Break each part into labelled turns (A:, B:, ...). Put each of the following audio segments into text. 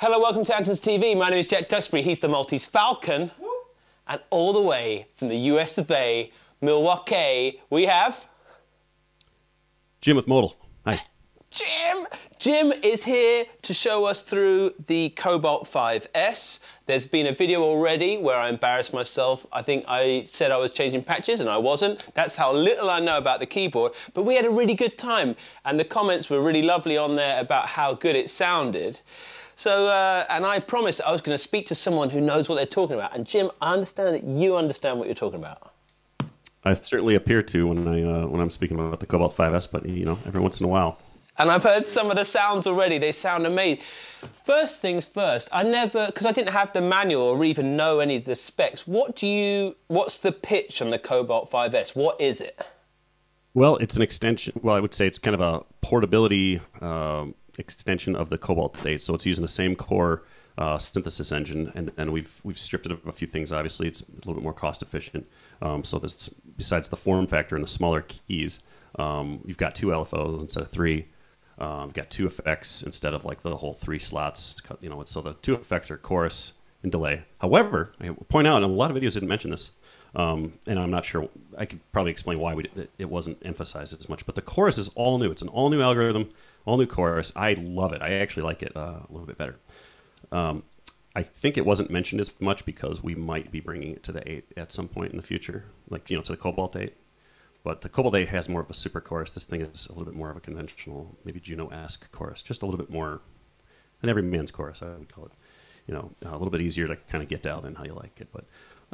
A: Hello, welcome to Andertons TV. My name is Jack Duxbury. He's the Maltese Falcon. And all the way from the US of A, Milwaukee, we have...
B: Jim with Modal. Hi.
A: Jim! Jim is here to show us through the Cobalt5S. There's been a video already where I embarrassed myself. I think I said I was changing patches and I wasn't. That's how little I know about the keyboard. But we had a really good time and the comments were really lovely on there about how good it sounded. So, and I promised I was going to speak to someone who knows what they're talking about. And Jim, I understand that you understand what you're talking about.
B: I certainly appear to when I'm speaking about the Cobalt5S, but you know, every once in a while.
A: And I've heard some of the sounds already. They sound amazing. First things first, because I didn't have the manual or even know any of the specs. What's the pitch on the Cobalt5S? What is it? Well, it's an extension. Well, I would say it's kind of a portability extension of the Cobalt 8. So it's using the same core synthesis engine, and we've stripped it of a few things. Obviously, it's a little bit more cost efficient. So that's, besides the form factor and the smaller keys, you've got 2 LFOs instead of 3. You've got 2 effects instead of like the whole 3 slots. You know, so the 2 effects are chorus and delay. However, I point out, and a lot of videos didn't mention this, and I'm not sure. I could probably explain why it wasn't emphasized as much. But the chorus is all new. It's an all new algorithm, all new chorus. I love it. I actually like it a little bit better. I think it wasn't mentioned as much because we might be bringing it to the 8 at some point in the future, like, you know, to the Cobalt 8. But the Cobalt 8 has more of a super chorus. This thing is a little bit more of a conventional, maybe Juno-esque chorus, just a little bit more an every man's chorus, I would call it. You know, a little bit easier to kind of get down in how you like it. But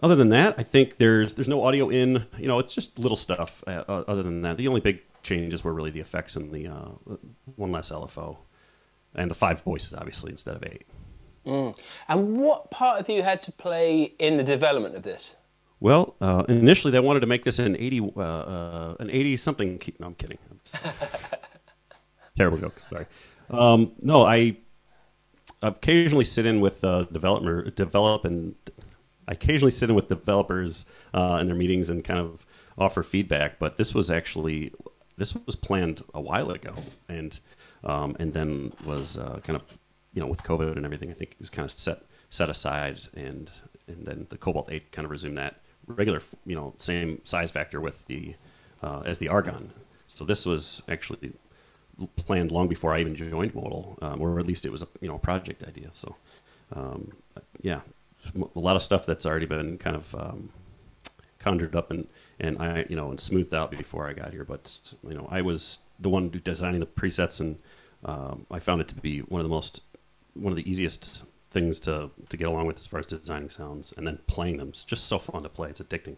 A: other than that, I think there's no audio in. You know, it's just little stuff. Other than that, the only big changes were really the effects and the 1 less LFO, and the 5 voices, obviously, instead of 8. And what part of you had to play in the development of this? Well,
B: initially they wanted to make this an 80-something key. No, I'm kidding. Terrible joke. Sorry. No, I occasionally sit in with I occasionally sit in with developers in their meetings and kind of offer feedback. But this was planned a while ago, and then was kind of, you know, with COVID and everything, I think it was kind of set aside, and then the Cobalt 8 kind of resumed that regular, you know, same size factor with the as the Argon. So this was actually planned long before I even joined Modal, or at least it was a, you know, project idea. So yeah, a lot of stuff that's already been kind of conjured up and I, you know, and smoothed out before I got here. But you know, I was the one designing the presets, and I found it to be one of the easiest things to get along with as far as designing sounds, and then playing them. It's just so fun to play. It's addicting.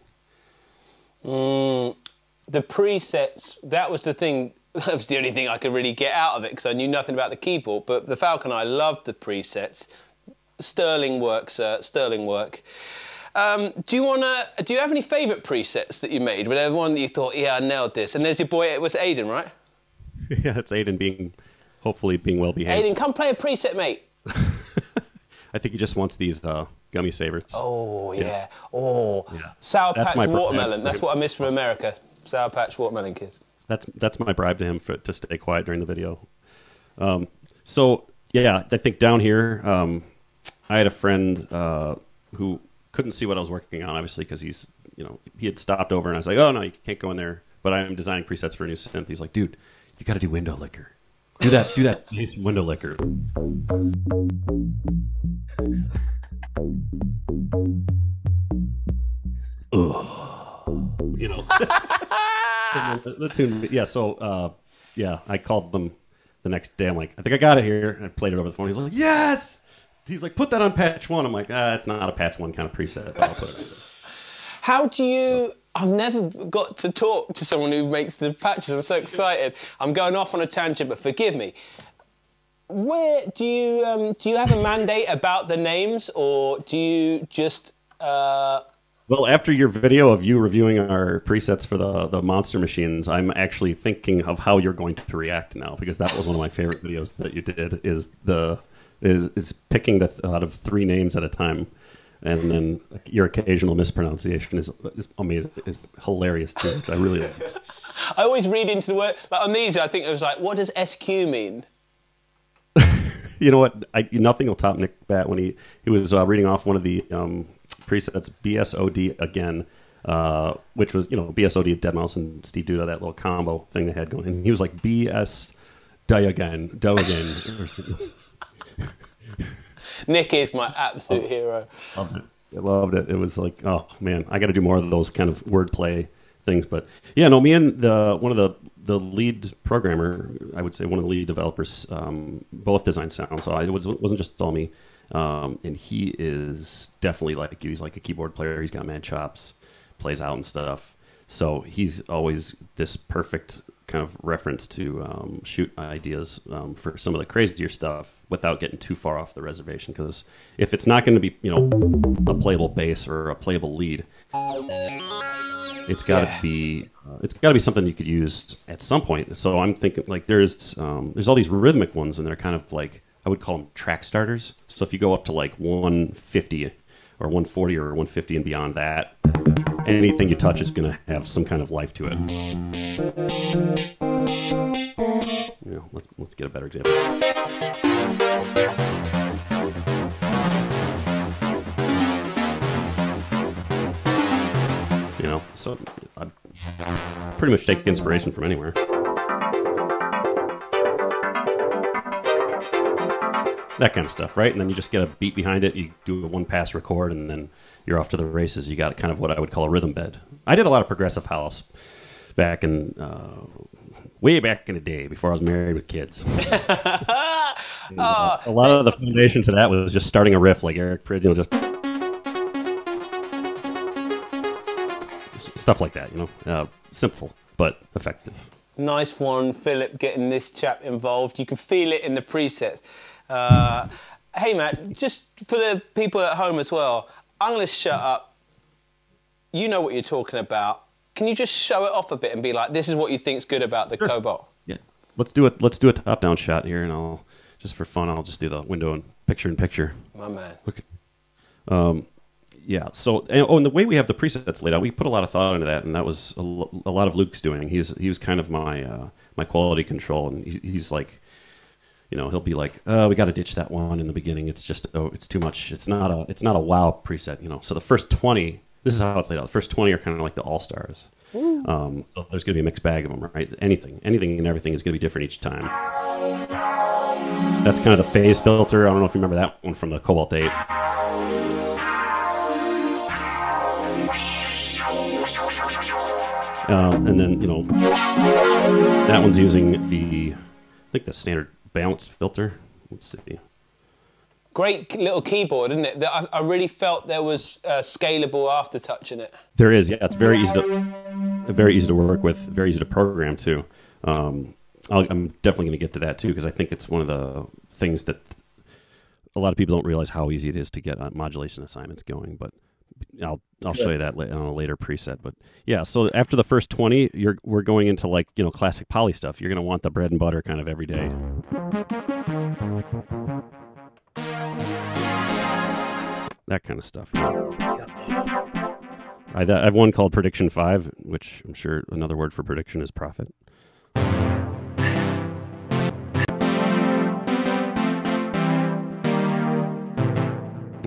A: The presets, that was the thing. That was the only thing I could really get out of it because I knew nothing about the keyboard. But the Falcon, I loved the presets. Sterling work, sir. Sterling work. Do you have any favourite presets that you made? Whatever one that you thought, yeah, I nailed this. And there's your boy. It was Aiden, right?
B: Yeah, it's Aiden hopefully being well behaved.
A: Aiden, come play a preset, mate.
B: I think he just wants these gummy savers.
A: Oh, yeah. Oh, yeah. Sour Patch Watermelon. That's what I miss from America. Sour Patch Watermelon kids.
B: That's my bribe to him to stay quiet during the video. So, yeah, I think down here, I had a friend who couldn't see what I was working on, obviously, because he had stopped over, and I was like, oh, no, you can't go in there. But I'm designing presets for a new synth. He's like, dude, you got to do window licker. Do that nice window licker. You know. The tune, yeah. So, yeah, I called them the next day. I'm like, I think I got it here. And I played it over the phone. He's like, yes. He's like, put that on patch 1. I'm like, it's not a patch 1 kind of preset, but I'll put it in.
A: How do you? I've never got to talk to someone who makes the patches. I'm so excited. I'm going off on a tangent, but forgive me. Where do you have a mandate about the names, or do you just?
B: Well, after your video of you reviewing our presets for the monster machines, I'm actually thinking of how you're going to react now, because that was one of my favorite videos that you did. Is picking out of 3 names at a time. And then your occasional mispronunciation is amazing. It's hilarious too, which I really like.
A: I always read into the word, like on these, I think it was like, what does SQ mean?
B: You know what? Nothing will top Nick Bat when he was reading off one of the presets, BSOD again, which was, BSOD, Deadmau5 and Steve Duda, that little combo thing they had going. And he was like, BS die again.
A: Nick is my absolute hero.
B: Loved it. I loved it. It was like, oh man, I got to do more of those kind of wordplay things. But yeah, no, me and one of the lead programmer, I would say one of the lead developers, both designed sound. So it wasn't just all me. And he is definitely like, he's like a keyboard player. He's got mad chops, plays out and stuff. So he's always this perfect kind of reference to shoot ideas for some of the crazier stuff without getting too far off the reservation. Because if it's not going to be, a playable bass or a playable lead, it's got to be something you could use at some point. So I'm thinking like there's all these rhythmic ones, and they're kind of like, I would call them track starters. So if you go up to like 150 or 140 or 150 and beyond that, anything you touch is going to have some kind of life to it. Let's get a better example. So I pretty much take inspiration from anywhere. That kind of stuff, right? And then you just get a beat behind it. You do a one-pass record, and then you're off to the races. You got kind of what I would call a rhythm bed. I did a lot of progressive house back in way back in the day before I was married with kids. A lot of the foundation to that was just starting a riff like Eric Prydz, just stuff like that. Simple but effective.
A: Nice one, Philip, getting this chap involved. You can feel it in the presets. Hey, Matt, just for the people at home as well, I'm going to shut up. You know what you're talking about. Can you just show it off a bit and be like, this is what you think's good about the Cobalt? Yeah.
B: Let's do a top-down shot here, and I'll just for fun, I'll just do the window and picture. My man. Okay. Yeah. So, and the way we have the presets laid out, we put a lot of thought into that, and that was a lot of Luke's doing. He was kind of my my quality control, and he's like, he'll be like, we got to ditch that one in the beginning. It's just, it's too much. It's not a wow preset, So the first 20, this is how it's laid out. The first 20 are kind of like the all-stars. So there's going to be a mixed bag of them, right? Anything and everything is going to be different each time. That's kind of the phase filter. I don't know if you remember that one from the Cobalt 8. And then, that one's using I think the standard balance filter. Let's see.
A: Great little keyboard, isn't it? I really felt there was scalable aftertouch in it. There
B: is, yeah. It's very easy to work with, very easy to program too. I'm definitely going to get to that too, because I think it's one of the things that a lot of people don't realize how easy it is to get modulation assignments going. But I'll show you that on a later preset. But yeah, so after the first 20, we're going into like classic poly stuff. You're going to want the bread and butter kind of every day. That kind of stuff. I have one called Prediction 5, which I'm sure another word for prediction is profit.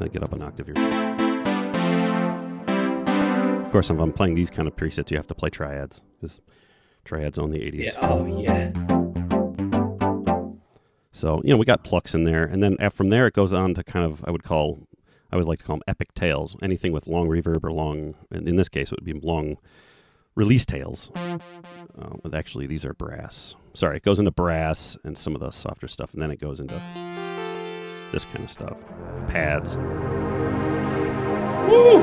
B: I get up an octave here. Of course, if I'm playing these kind of presets, you have to play triads, because triads own the 80s.
C: Yeah. Oh, yeah.
B: So, we got plucks in there, and then from there it goes on to kind of, I always like to call them epic tails. Anything with long reverb or long, in this case, it would be long release tails. But actually, these are brass. Sorry, it goes into brass and some of the softer stuff, and then it goes into this kind of stuff. Pads. Woo!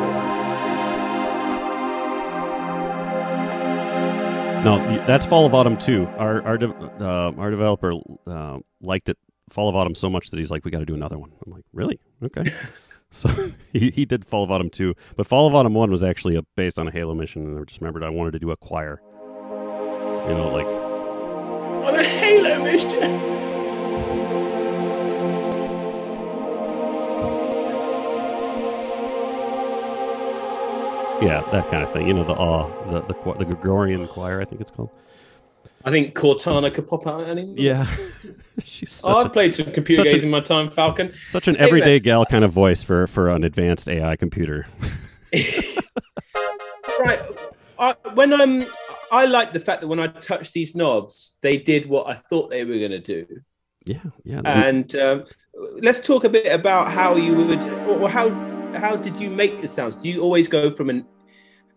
B: No, that's Fall of Autumn too. Our developer liked it, Fall of Autumn, so much that he's like, we got to do another one. I'm like, really? Okay. So he did Fall of Autumn 2, but Fall of Autumn 1 was actually based on a Halo mission, and I just remembered I wanted to do a choir. Like
C: on a Halo mission.
B: Yeah, that kind of thing. The Gregorian choir, I think it's called.
C: I think Cortana could pop out anymore.
B: Yeah. She's
C: I've played some computer games in my time, Falcon.
B: Such an everyday gal kind of voice for an advanced AI computer.
C: Right. I like the fact that when I touched these knobs, they did what I thought they were going to do.
B: Yeah.
C: And let's talk a bit about how you would, or how did you make the sounds? Do you always go from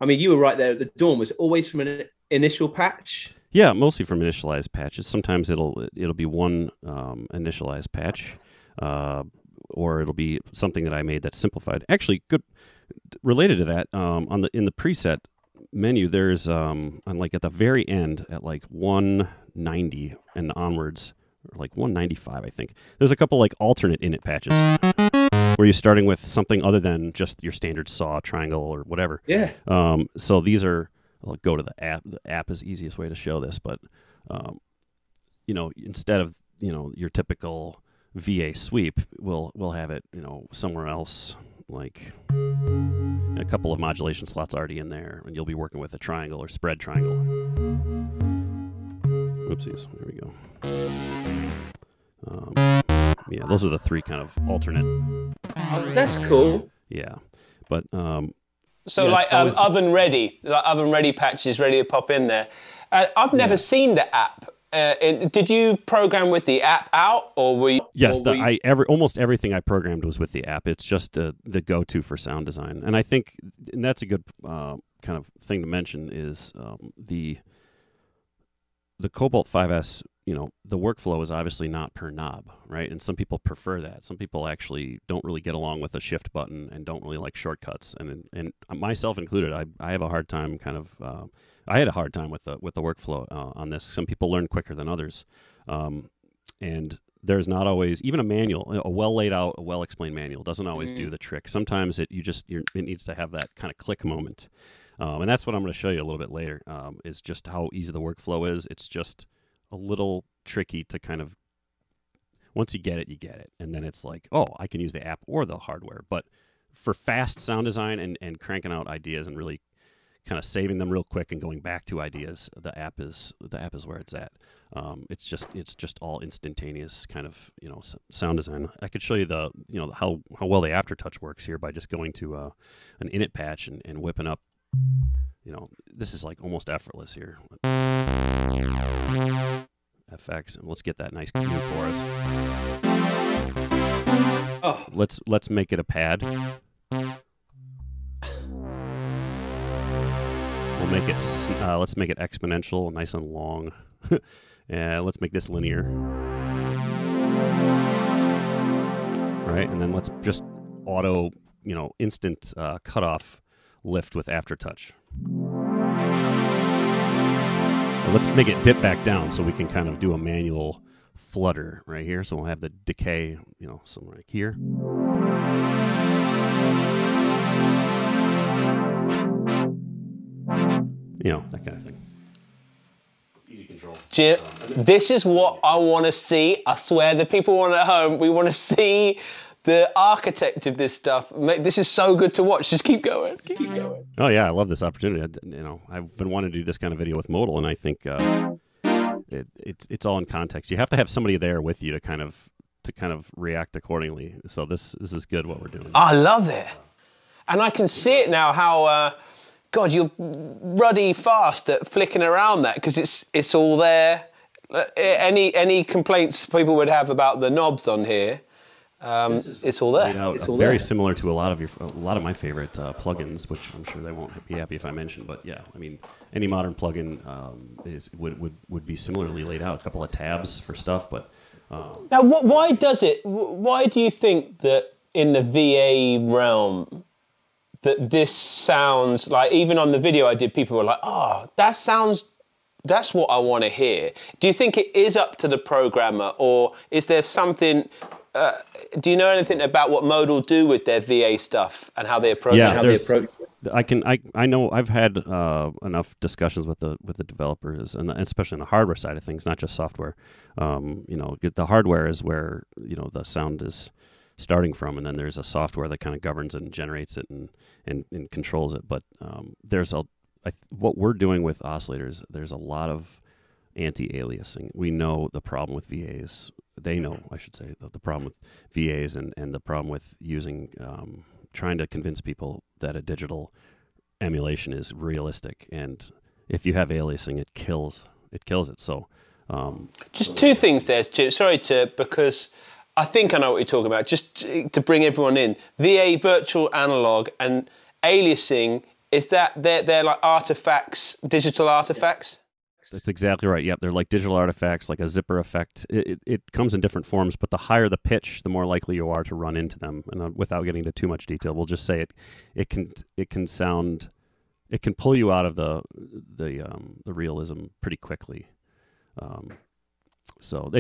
C: I mean, you were right there at the dawn. Was it always from an initial patch?
B: Yeah, mostly from initialized patches. Sometimes it'll be one initialized patch, or it'll be something that I made that's simplified. Actually, good related to that, in the preset menu, there's on like at the very end at like 190 and onwards, or like 195, I think. There's a couple like alternate init patches where you're starting with something other than just your standard saw, triangle, or whatever.
C: Yeah.
B: So these are. I'll go to the app. The app is the easiest way to show this, but instead of your typical VA sweep, we'll have it somewhere else, like a couple of modulation slots already in there, and you'll be working with a triangle or spread triangle. Oopsies, here we go. Yeah, those are the three kind of alternate.
C: Oh, that's cool.
B: Yeah, but.
A: So oven ready patches ready to pop in there. I've never seen the app. Did you program with the app out, or were you?
B: Yes, almost everything I programmed was with the app. It's just the go-to for sound design, and I think that's a good kind of thing to mention is the Cobalt5S. The workflow is obviously not per knob, right? And some people prefer that. Some people actually don't really get along with a shift button and don't really like shortcuts. And myself included, I have a hard time I had a hard time with the workflow on this. Some people learn quicker than others. And there's not always, even a manual, a well laid out, a well explained manual doesn't always do the trick. Sometimes it needs to have that kind of click moment. And that's what I'm going to show you a little bit later, is just how easy the workflow is. It's just a little tricky to kind of, once you get it. And then it's like, oh, I can use the app or the hardware. But for fast sound design and cranking out ideas and really kind of saving them real quick and going back to ideas, the app is where it's at. It's just all instantaneous kind of sound design. I could show you how well the aftertouch works here by just going to an init patch and whipping up. This is like almost effortless here. FX, and let's get that nice new chorus.
C: Oh.
B: Let's make it a pad. Let's make it exponential, nice and long. And let's make this linear. Right, and then let's just auto, instant cutoff lift with aftertouch. Let's make it dip back down so we can kind of do a manual flutter right here. So we'll have the decay, somewhere like here. That kind of thing. Easy control.
A: Jim, this is what I want to see. I swear, the people want at home, we want to see the architect of this stuff. This is so good to watch. Just keep going. Keep going.
B: Oh yeah, I love this opportunity. I've been wanting to do this kind of video with Modal, and I think it's all in context. You have to have somebody there with you to kind of react accordingly. So this is good what we're doing.
A: I love it, and I can see it now. How God, you're ruddy fast at flicking around that because it's all there. Any complaints people would have about the knobs on here? It's all there. It's all
B: very
A: there.
B: similar to a lot of my favorite plugins, which I'm sure they won't be happy if I mention. But yeah, I mean, any modern plugin would be similarly laid out. A couple of tabs for stuff, but
A: now, why does it? Why do you think that in the VA realm that this sounds like? Even on the video I did, people were like, "Oh, that's what I want to hear." Do you think it is up to the programmer, or is there something? Do you know anything about what Modal do with their VA stuff and how they approach it?
B: I know I've had enough discussions with the developers, and especially on the hardware side of things, not just software. The hardware is where the sound is starting from, and then there's a software that kind of governs it and generates it and controls it. But what we're doing with oscillators, there's a lot of anti-aliasing. We know the problem with VAs. They know, I should say, the problem with VAs and the problem with using, trying to convince people that a digital emulation is realistic. And if you have aliasing, it kills it. So,
A: just two things there, Jim. Sorry because I think I know what you're talking about. Just to bring everyone in, VA, virtual analog, and aliasing, is that they're like artifacts, digital artifacts?
B: That's exactly right. Yep, they're like digital artifacts, like a zipper effect. It comes in different forms, but the higher the pitch, the more likely you are to run into them. And without getting into too much detail, we'll just say it can pull you out of the realism pretty quickly. So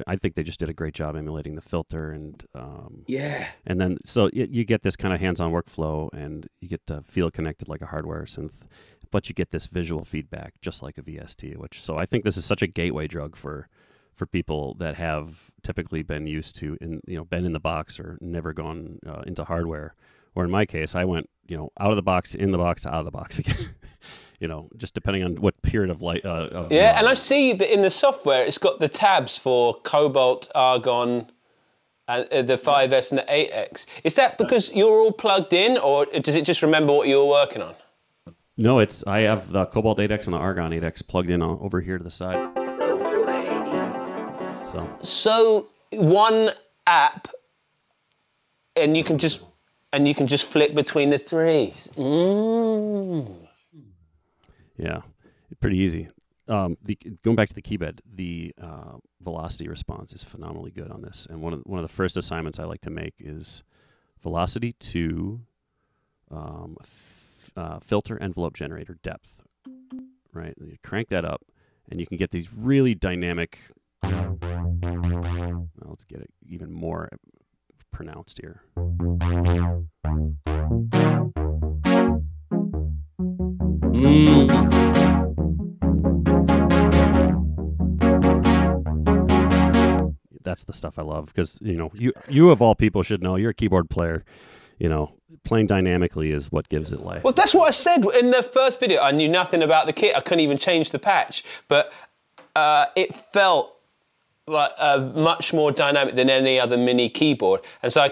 B: I think they just did a great job emulating the filter, and and then so you get this kind of hands-on workflow, and you get to feel connected like a hardware synth, but you get this visual feedback just like a VST. So I think this is such a gateway drug for people that have typically been used to been in the box or never gone into hardware. Or in my case, I went out of the box, in the box, out of the box again. Just depending on what period of light.
A: And I see that in the software, it's got the tabs for Cobalt, Argon, and the 5S and the 8X. Is that because you're all plugged in, or does it just remember what you were working on?
B: No, I have the Cobalt 8X and the Argon 8X plugged in over here to the side.
A: So one app, and you can just flip between the three.
B: Yeah, pretty easy. Going back to the Keybed, the velocity response is phenomenally good on this. And one of the first assignments I like to make is velocity to filter envelope generator depth. Right, and you crank that up, and you can get these really dynamic. Well, let's get it even more pronounced here. That's the stuff I love, because you of all people should know, you're a keyboard player. Playing dynamically is what gives it life.
A: Well, that's what I said in the first video. I knew nothing about the kit. I couldn't even change the patch, but it felt like much more dynamic than any other mini keyboard. And so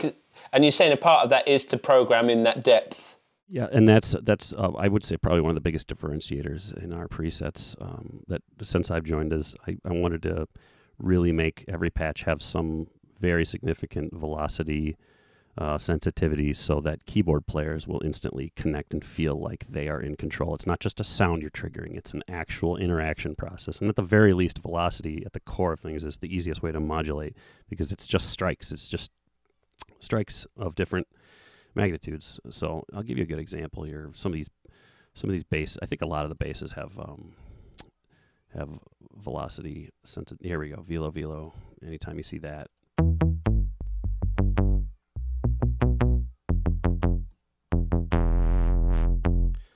A: and you're saying a part of that is to program in that depth.
B: Yeah, and that's I would say probably one of the biggest differentiators in our presets. That since I've joined is I wanted to really make every patch have some very significant velocity sensitivity, so that keyboard players will instantly connect and feel like they are in control. It's not just a sound you're triggering, it's an actual interaction process. And at the very least, velocity at the core of things is the easiest way to modulate, because it's just strikes. It's just strikes of different magnitudes. So I'll give you a good example here. Some of these bass, I think a lot of the basses have velocity sensitivity. Here we go, velo. Anytime you see that.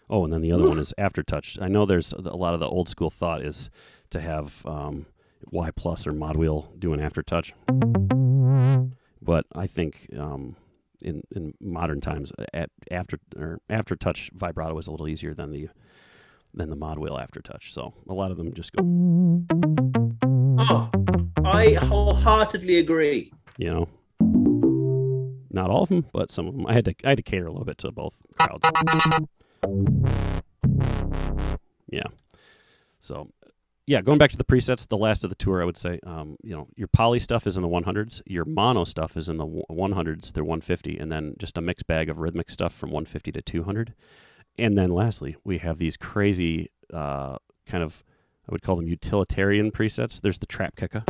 B: Oh, and then the other one is aftertouch. I know there's a lot of the old school thought is to have Y plus or mod wheel do an aftertouch, but I think in modern times, aftertouch vibrato is a little easier than the mod wheel aftertouch. So a lot of them just go.
C: Oh, I wholeheartedly agree.
B: Not all of them, but some of them. I had to cater a little bit to both crowds. Yeah. So, yeah, going back to the presets, the last of the tour, I would say, your poly stuff is in the 100s, your mono stuff is in the 100s through 150, and then just a mixed bag of rhythmic stuff from 150 to 200. And then lastly, we have these crazy kind of, I would call them utilitarian presets. There's the trap kicker.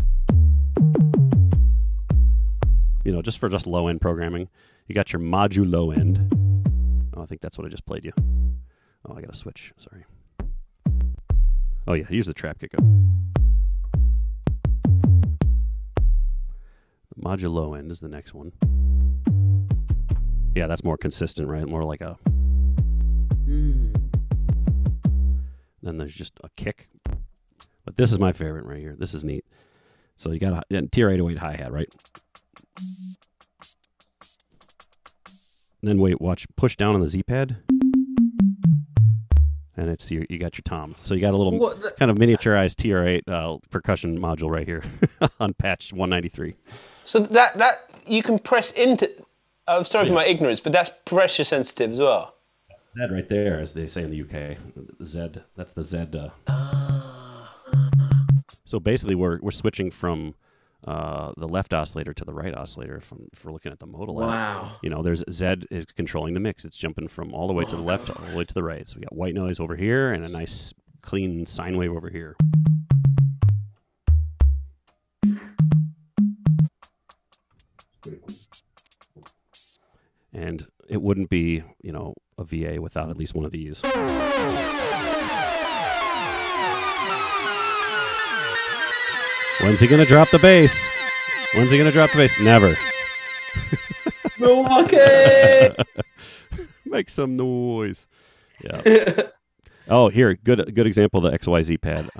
B: Just for low-end programming. You got your modulo end. Oh, I think that's what I just played you. Oh, I got to switch. Sorry. Oh, yeah, here's the trap kicker. The modulo end is the next one. Yeah, that's more consistent, right? More like a... Then there's just a kick. But this is my favorite right here. This is neat. So you got a TR-808 hi-hat, right? And then watch, push down on the Z pad. and it's you got your tom. So you got a little kind of miniaturized TR8 percussion module right here on patch 193.
A: So that you can press into. Oh, sorry for my ignorance, but that's pressure sensitive as well.
B: That right there, as they say in the UK, Z. That's the Z. So basically, we're switching from the left oscillator to the right oscillator if we're looking at the modal.
C: Wow.
B: You know, there's Z is controlling the mix. It's jumping from all the way to the left all the way to the right. So we got white noise over here and a nice clean sine wave over here. And it wouldn't be, you know, a VA without at least one of these. When's he gonna drop the bass? When's he gonna drop the bass? Never.
C: Milwaukee!
B: Make some noise. Yeah. Oh, here, good example of the XYZ pad.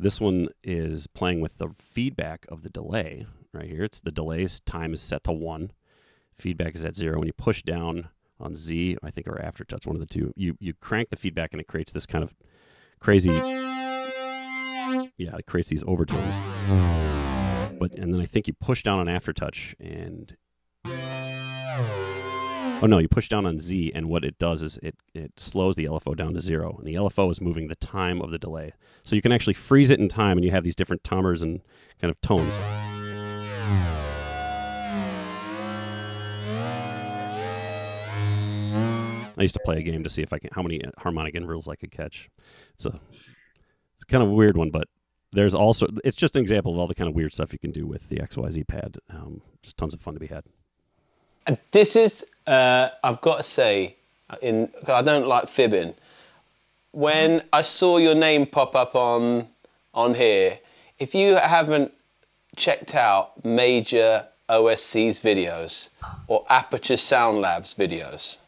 B: This one is playing with the feedback of the delay right here. It's the delay's time is set to 1. Feedback is at 0. When you push down on Z, I think, or aftertouch, one of the two, you crank the feedback and it creates this kind of crazy, it creates these overtones. And then I think you push down on aftertouch and, oh no, you push down on Z, and what it does is it slows the LFO down to 0, and the LFO is moving the time of the delay. So you can actually freeze it in time, and you have these different timers and kind of tones. I used to play a game to see if how many harmonic inversions I could catch. It's kind of a weird one, but there's also, it's just an example of all the kind of weird stuff you can do with the XYZ pad. Just tons of fun to be had.
A: This is, I've got to say, I don't like fibbing. When I saw your name pop up on here, if you haven't checked out Major OSC's videos or Aperture Sound Lab's videos,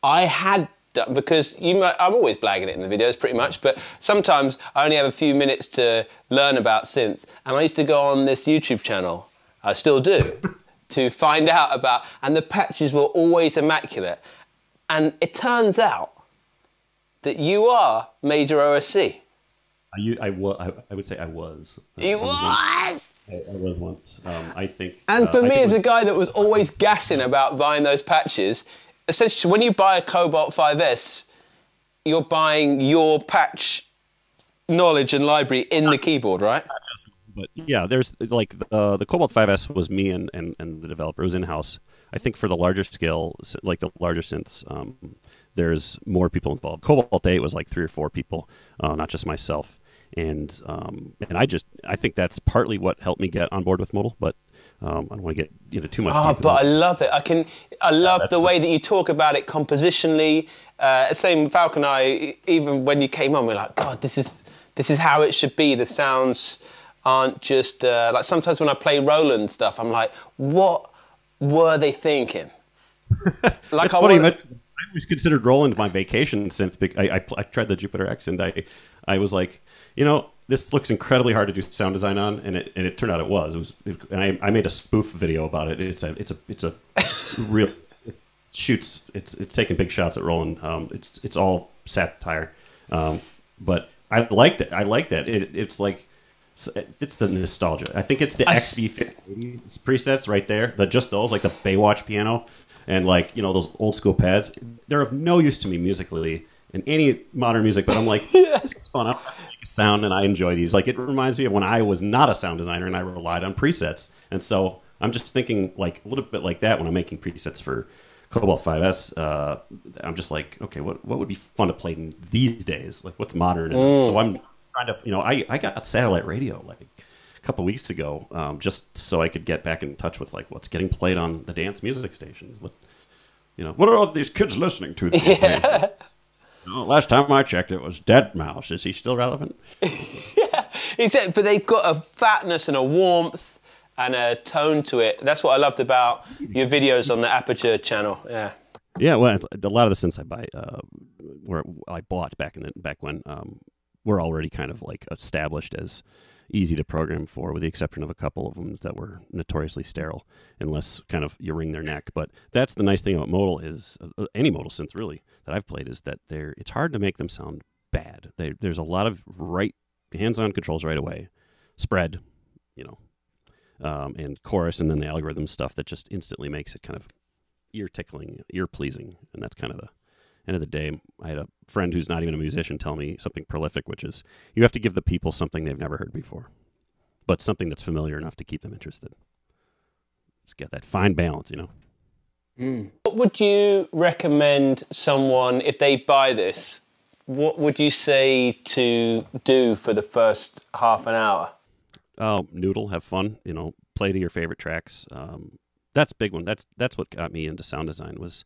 A: I had done, because I'm always blagging it in the videos pretty much, but sometimes I only have a few minutes to learn about synths, and I used to go on this YouTube channel, I still do, to find out about, and the patches were always immaculate. And it turns out that you are Major OSC.
B: I would say I was.
A: You was?
B: I was once. I think.
A: And for me, as a guy that was always gassing about buying those patches, essentially, when you buy a Cobalt5S, you're buying your patch knowledge and library in the keyboard, right?
B: Not just, but yeah, there's like the Cobalt5S was me and the developer. It was in-house. I think for the larger scale, like the larger synths, there's more people involved. Cobalt8 was like 3 or 4 people, not just myself. And I think that's partly what helped me get on board with Modal, but I don't want to get into too much.
A: But I love it. I love the way that you talk about it compositionally. Same Falcon and I, even when you came on, we're like, God, this is how it should be. The sounds aren't just like sometimes when I play Roland stuff, I'm like, what were they thinking? Like,
B: it's funny. I always considered Roland my vacation synth. I tried the Jupiter X, and I was like, you know, this looks incredibly hard to do sound design on, and it turned out it was. And I made a spoof video about it. It's a real. It's taking big shots at Roland. It's all satire, but I liked it. I like that. It's like. It's the nostalgia. I think it's the XV50 presets right there. Just those, like the Baywatch piano, and like, you know, those old school pads. They're of no use to me musically in any modern music. But I'm like, this is fun. I make a sound and I enjoy these. Like, it reminds me of when I was not a sound designer and I relied on presets. And so I'm just thinking like a little bit like that when I'm making presets for Cobalt5S. I'm just like, okay, what would be fun to play in these days? Like, what's modern? And so I'm trying to, you know, I got satellite radio like a couple of weeks ago, just so I could get back in touch with like what's getting played on the dance music stations. What are all these kids listening to? Yeah. Last time I checked, it was Deadmau5. Is he still relevant?
A: Yeah, but they've got a fatness and a warmth and a tone to it. That's what I loved about your videos on the Aperture channel. Yeah. Yeah,
B: well, a lot of the synths I buy, where I bought back when. were already kind of like established as easy to program for, with the exception of a couple of them that were notoriously sterile, unless kind of you wring their neck. But that's the nice thing about Modal is, any Modal synth really that I've played, is that it's hard to make them sound bad. There's a lot of hands-on controls right away, spread, and chorus, and then the algorithm stuff that just instantly makes it kind of ear-tickling, ear-pleasing, and that's kind of the end of the day. I had a friend who's not even a musician tell me something prolific, which is you have to give the people something they've never heard before, but something that's familiar enough to keep them interested. Let's get that fine balance,
A: What would you recommend someone, if they buy this, what would you say to do for the first half an hour?
B: Oh, noodle, have fun, play to your favorite tracks. That's a big one. That's what got me into sound design, was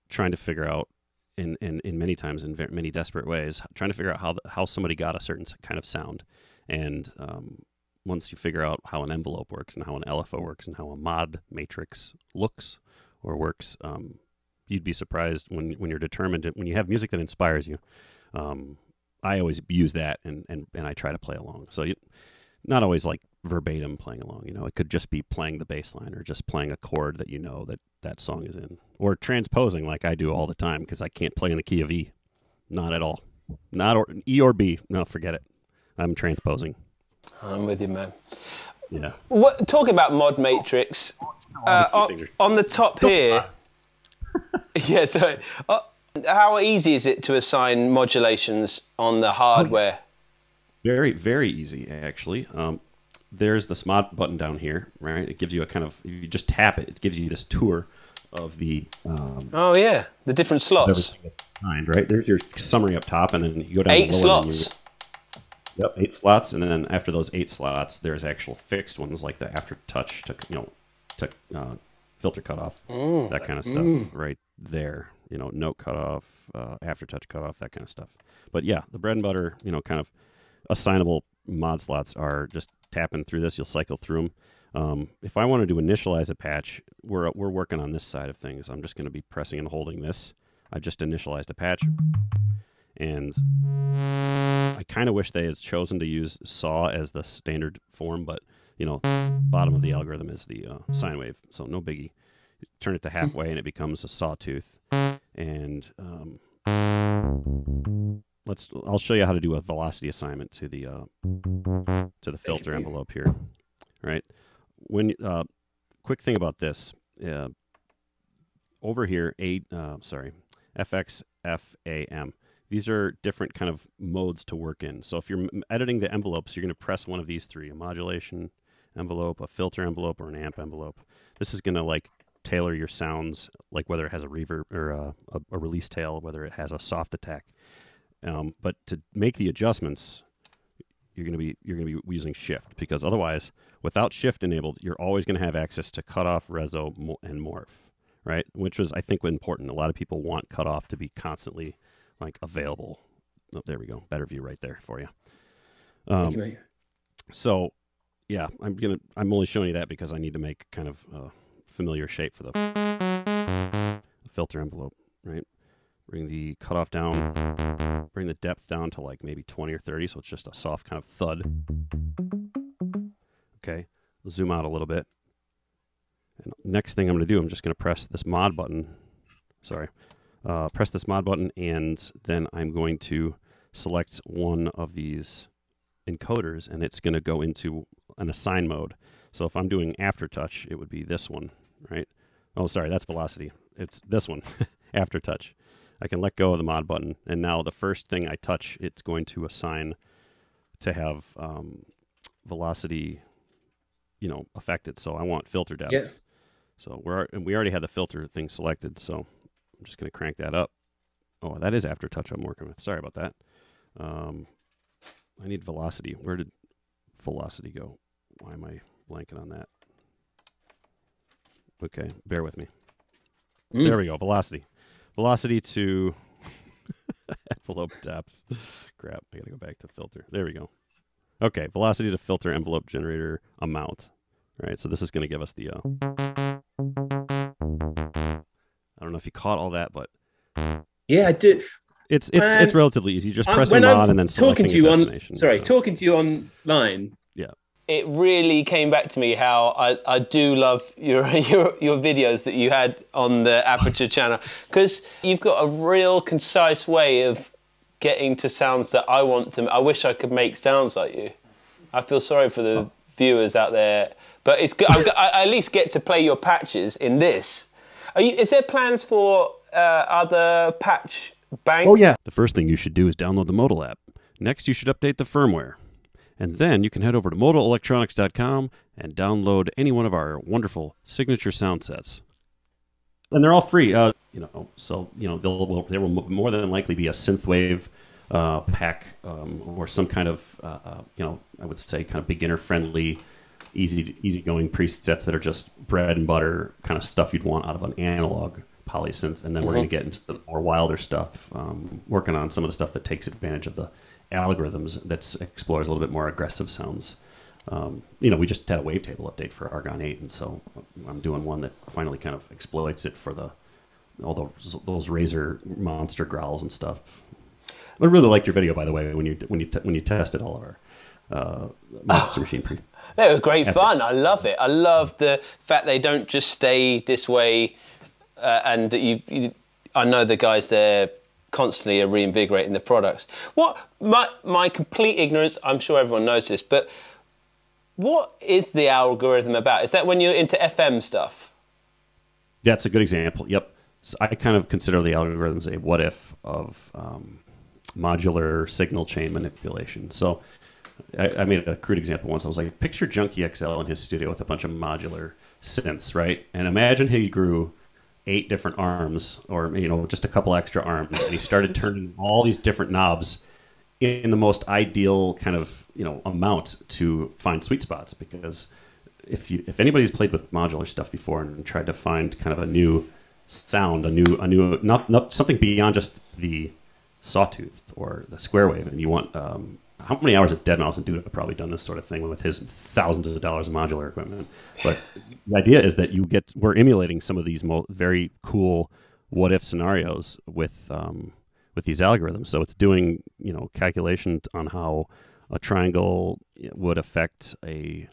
B: trying to figure out, in many times, in many desperate ways, trying to figure out how somebody got a certain kind of sound. And once you figure out how an envelope works and how an LFO works and how a mod matrix looks or works, you'd be surprised when you're determined, when you have music that inspires you. I always use that and I try to play along. So not always like verbatim playing along, it could just be playing the bass line or just playing a chord that that song is in, or transposing like I do all the time, because I can't play in the key of E. Not at all. E or B. No, forget it. I'm transposing. I'm
A: with you, man.
B: Yeah.
A: Talking about mod matrix, on the top here, yeah. So, how easy is it to assign modulations on the hardware?
B: Very, very easy, actually. There's the mod button down here, right? It gives you a kind of, if you just tap it, it gives you this tour of the...
A: oh, yeah, the different slots.
B: Right? There's your summary up top, and then you go down
A: 8 slots.
B: Yep, 8 slots, and then after those 8 slots, there's actual fixed ones like the aftertouch to filter cutoff, that kind of stuff right there. Note cutoff, aftertouch cutoff, that kind of stuff. But yeah, the bread and butter, kind of assignable mod slots are just tapping through this. You'll cycle through them. If I wanted to initialize a patch, we're working on this side of things. I'm just going to be pressing and holding this. I just initialized a patch, and I kind of wish they had chosen to use saw as the standard form, but bottom of the algorithm is the sine wave, so no biggie. Turn it to halfway and it becomes a sawtooth. And I'll show you how to do a velocity assignment to the filter envelope here. Right? Quick thing about this, over here, FXFAM. These are different kind of modes to work in. So if you're editing the envelopes, you're going to press one of these three: a modulation envelope, a filter envelope, or an amp envelope. This is going to tailor your sounds, like whether it has a reverb or a release tail, whether it has a soft attack. But to make the adjustments, you're going to be using shift, because otherwise, without shift enabled, you're always going to have access to cutoff, reso, and morph, right? Which was, I think, important. A lot of people want cutoff to be constantly available. Oh, there we go. Better view right there for you.
C: Thank you, mate.
B: So, yeah, I'm only showing you that because I need to make kind of a familiar shape for the filter envelope, right? Bring the cutoff down, bring the depth down to maybe 20 or 30, so it's just a soft kind of thud. Okay, zoom out a little bit. And next thing I'm going to do, I'm just going to press this mod button. Press this mod button, and then I'm going to select one of these encoders, and it's going to go into an assign mode. So if I'm doing aftertouch, it would be this one, right? Oh, sorry, that's velocity. It's this one, aftertouch. I can let go of the mod button, and now the first thing I touch, it's going to assign to have velocity, affected. So I want filter depth.
C: Yeah.
B: So we already had the filter thing selected, so I'm just going to crank that up. Oh, that is aftertouch I'm working with. Sorry about that. I need velocity. Where did velocity go? Why am I blanking on that? Okay, bear with me. There we go, velocity. Velocity to envelope depth. Crap, I gotta go back to filter. There we go. Okay, velocity to filter envelope generator amount. All right, so this is gonna give us the... I don't know if you caught all that, but...
C: Yeah, I did.
B: it's relatively easy. You just press
C: when
B: them
C: I'm
B: on and then selecting
C: talking to
B: a
C: you
B: destination.
C: talking to you online.
B: Yeah.
A: It really came back to me how I do love your videos that you had on the Aperture channel, because you've got a real concise way of getting to sounds that I want to. I wish I could make sounds like you. I feel sorry for the viewers out there, but it's good. I at least get to play your patches in this. Is there plans for other patch banks?
B: Oh yeah. The first thing you should do is download the Modal app. Next, you should update the firmware. And then you can head over to modalelectronics.com and download any one of our wonderful signature sound sets. And they're all free, there will more than likely be a synthwave pack or some kind of, I would say kind of beginner-friendly, easygoing presets that are just bread and butter kind of stuff you'd want out of an analog polysynth. And then we're going to get into the more wilder stuff, working on some of the stuff that takes advantage of the algorithms that explores a little bit more aggressive sounds. We just had a wavetable update for Argon 8, and so I'm doing one that finally kind of exploits it for all those Razor monster growls and stuff. I really liked your video, by the way, when you tested all of our Master Machine pre.
A: They were great fun. I love it. I love the fact they don't just stay this way, and that I know the guys there constantly are reinvigorating the products. What my complete ignorance, I'm sure everyone knows this, but what is the algorithm about? Is that when you're into FM stuff?
B: That's a good example. Yep. So I kind of consider the algorithms a what if of modular signal chain manipulation. So I made a crude example once. I was like, picture Junkie XL in his studio with a bunch of modular synths, right? And imagine he grew 8 different arms, or just a couple extra arms, and he started turning all these different knobs in the most ideal kind of amount to find sweet spots. Because if anybody's played with modular stuff before and tried to find kind of a new sound, a new not something beyond just the sawtooth or the square wave, and you want how many hours of Deadmau5 and Dude have probably done this sort of thing with his thousands of dollars of modular equipment. But the idea is that we're emulating some of these very cool what if scenarios with these algorithms. So it's doing calculation on how a triangle would affect a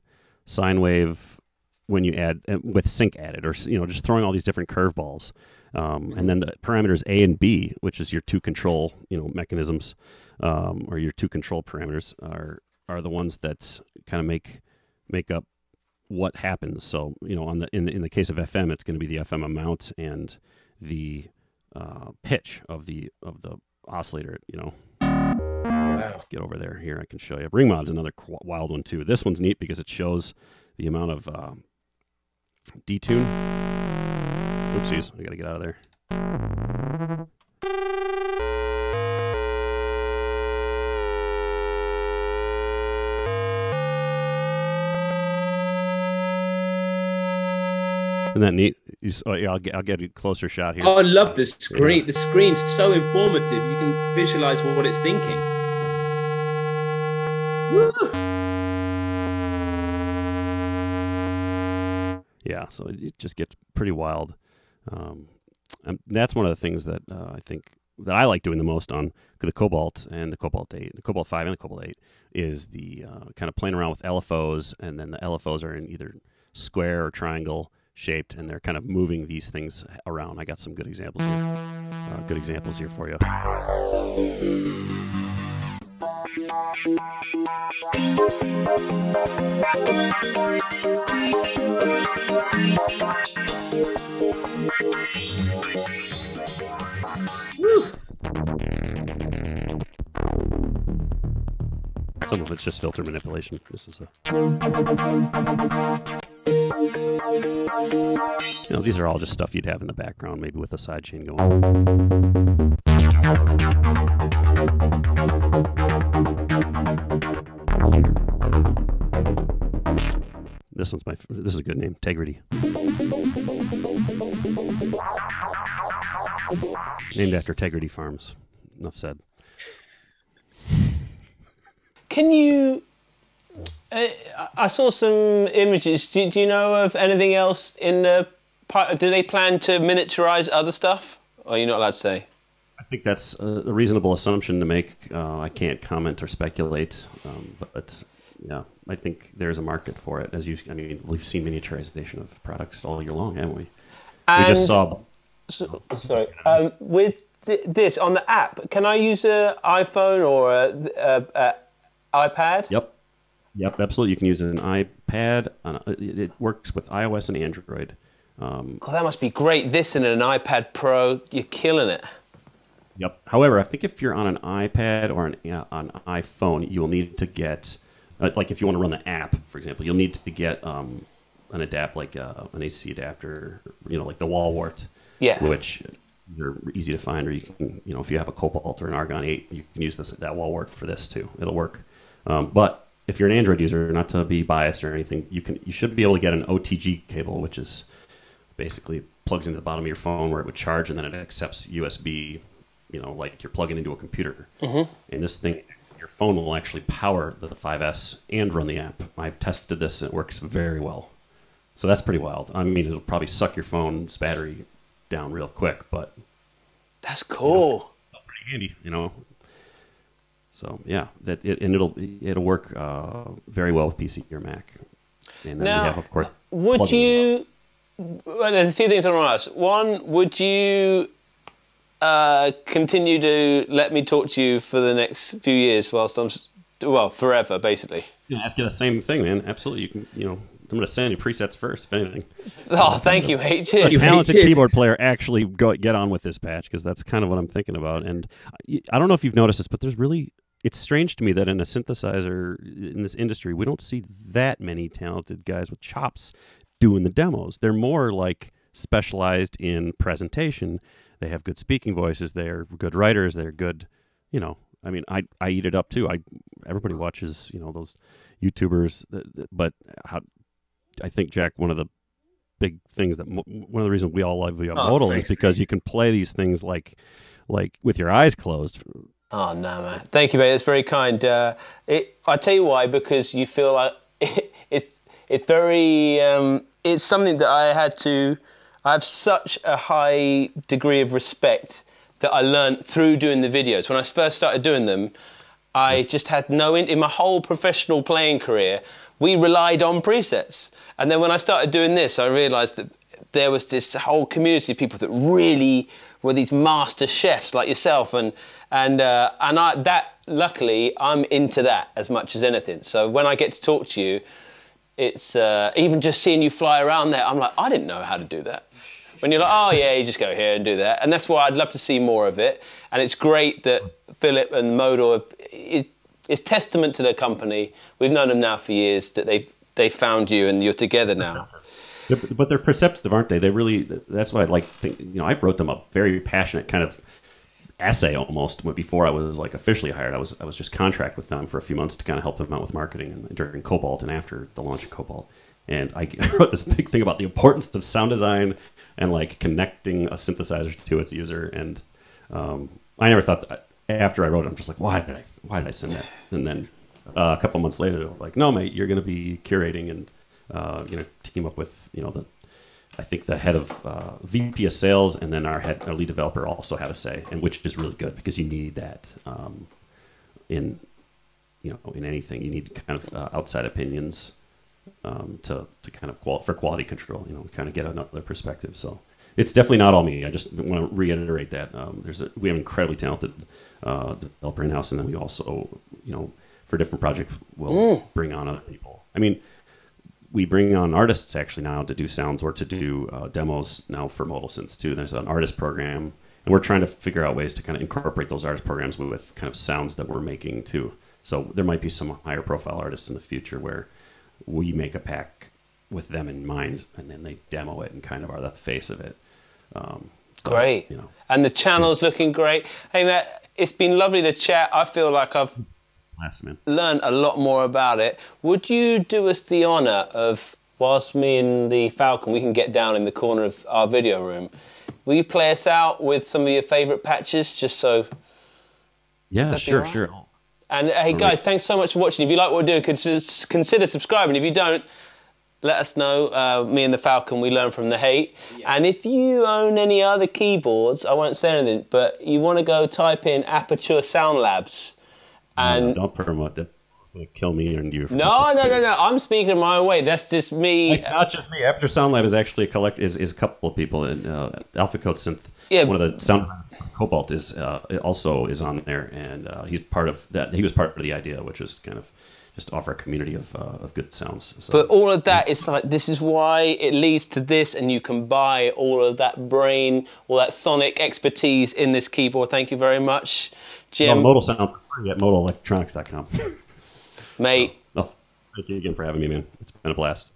B: sine wave when you add with sync added, or just throwing all these different curveballs. And then the parameters A and B, which is your two control mechanisms, or your two control parameters, are the ones that kind of make up what happens. So in the case of FM, it's going to be the FM amount and the pitch of the oscillator. Let's get over there. Here I can show you. Ring mod's another wild one too. This one's neat because it shows the amount of detune. Oopsies, I gotta get out of there. Isn't that neat? I'll get a closer shot here.
C: Oh, I love the screen. Yeah. The screen's so informative. You can visualize what it's thinking. Woo!
B: Yeah, so it just gets pretty wild. And that's one of the things that I think that I like doing the most on the Cobalt and the Cobalt 8, the Cobalt 5 and the Cobalt 8, is the kind of playing around with LFOs, and then the LFOs are in either square or triangle shaped, and they're kind of moving these things around. I got some good examples here for you. Some of it's just filter manipulation. This is these are all just stuff you'd have in the background, maybe with a sidechain going. This is a good name, Integrity. Named after Integrity Farms. Enough said.
A: Can you... I saw some images. Do you know of anything else in the... Do they plan to miniaturize other stuff? Or are you not allowed to say?
B: think that's a reasonable assumption to make. I can't comment or speculate, but yeah, I think there's a market for it. I mean, we've seen miniaturization of products all year long, haven't we?
A: And
B: we just saw.
A: Sorry, with this on the app, can I use an iPhone or a iPad?
B: Yep, absolutely. You can use an iPad. It works with iOS and Android.
A: God, that must be great. This and an iPad Pro, you're killing it.
B: Yep. However, I think if you're on an iPad or on iPhone, you will need to get, like if you want to run the app, for example, you'll need to get an an AC adapter, like the wall wart, which they're easy to find, or you can, if you have a Cobalt or an Argon 8, you can use that wall wart for this too. It'll work. But if you're an Android user, not to be biased or anything, you should be able to get an OTG cable, which is basically plugs into the bottom of your phone where it would charge, and then it accepts USB, like you're plugging into a computer. And this thing, your phone will actually power the 5S and run the app. I've tested this, and it works very well. So that's pretty wild. I mean, it'll probably suck your phone's battery down real quick, but
A: that's cool.
B: Pretty handy, So yeah, it'll work very well with PC or Mac. And then
A: now,
B: we have, of course,
A: would you? Well, there's a few things I want to ask. One, would you continue to let me talk to you for the next few years whilst forever, basically?
B: Yeah, ask you the same thing, man. Absolutely. You can, I'm going to send you presets first, if anything.
A: Oh, thank you, H.
B: A talented keyboard player actually get on with this patch, because that's kind of what I'm thinking about. And I don't know if you've noticed this, but it's strange to me that in a synthesizer in this industry, we don't see that many talented guys with chops doing the demos. They're more like specialized in presentation. They have good speaking voices. They're good writers. They're good, I mean, I eat it up too. Everybody watches, those YouTubers, but I think, Jack, one of the big things one of the reasons we all love Modal is because you can play these things like with your eyes closed.
A: Oh, no, man. Thank you, mate. That's very kind. I tell you why, because you feel like it's very, it's something that I have such a high degree of respect that I learned through doing the videos. When I first started doing them, I just had in my whole professional playing career, we relied on presets. And then when I started doing this, I realized that there was this whole community of people that really were these master chefs like yourself, luckily I'm into that as much as anything. So when I get to talk to you, it's even just seeing you fly around there, I'm like, I didn't know how to do that. When you're like, oh yeah, you just go here and do that. And that's why I'd love to see more of it. And it's great that Philip and Modal, it's testament to their company. We've known them now for years, that they found you and you're together now.
B: But they're perceptive, aren't they? They really, that's why I wrote them a very passionate kind of essay almost before I was officially hired. I was just contract with them for a few months to kind of help them out with marketing during Cobalt and after the launch of Cobalt. And I wrote this big thing about the importance of sound design and connecting a synthesizer to its user. And I never thought that, after I wrote it, I'm just like, why did I send that? And then a couple months later, they're like, no, mate, you're going to be curating and team up with I think the head of VP of sales, and then our lead developer also had a say, and which is really good because you need that in anything. You need kind of outside opinions to kind of for quality control. Kind of get another perspective. So it's definitely not all me. I just want to reiterate that we have an incredibly talented developer in house, and then we also for different projects we'll bring on other people. I mean, we bring on artists actually now to do sounds or to do demos now for Modal Synths too. There's an artist program, and we're trying to figure out ways to kind of incorporate those artist programs with kind of sounds that we're making too. So there might be some higher profile artists in the future where we make a pack with them in mind, and then they demo it and kind of are the face of it.
A: Great. And the channel's looking great. Hey, Matt, it's been lovely to chat. I feel like I've learned a lot more about it. Would you do us the honour of, whilst me and the Falcon, we can get down in the corner of our video room, will you play us out with some of your favourite patches, just so...
B: Yeah, sure.
A: And hey, guys, thanks so much for watching. If you like what we're doing, consider subscribing. If you don't, let us know. Me and the Falcon, we learn from the hate. Yeah. And if you own any other keyboards, I won't say anything, but you want to go type in Aperture Sound Labs. And
B: don't promote that. It's going to kill me and you.
A: No. I'm speaking my own way. That's just me.
B: It's not just me. Aperture Sound Lab is actually is a couple of people. And Alpha Code Synth, one of the sound designers, Cobalt, also is on there, and he's part of that. He was part of the idea, which is kind of just offer a community of good sounds. So,
A: but all of that is like, this is why it leads to this, and you can buy all of that brain, all that sonic expertise in this keyboard. Thank you very much, Jim.
B: Modal sounds free at modalelectronics.com.
A: Mate.
B: Oh, thank you again for having me, man. It's been a blast.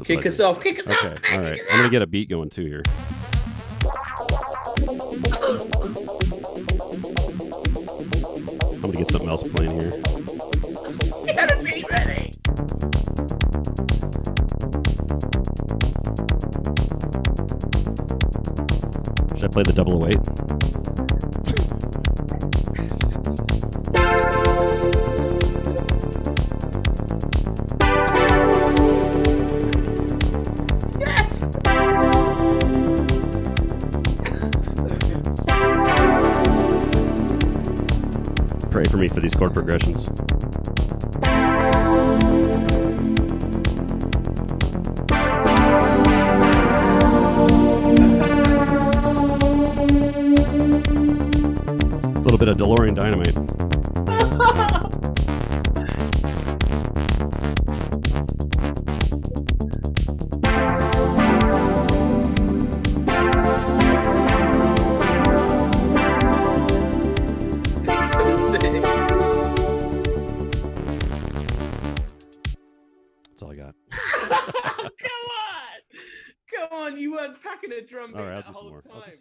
C: Kick us off. Kick us off.
B: Okay, all right. I'm going to get a beat going too here. I'm going to get something else playing here.
C: Get a beat ready.
B: Should I play the 008? Pray for me for these chord progressions. A little bit of DeLorean Dynamite. That's all I got.
C: Come on, you weren't packing a drum beat
B: all right,
C: the whole time.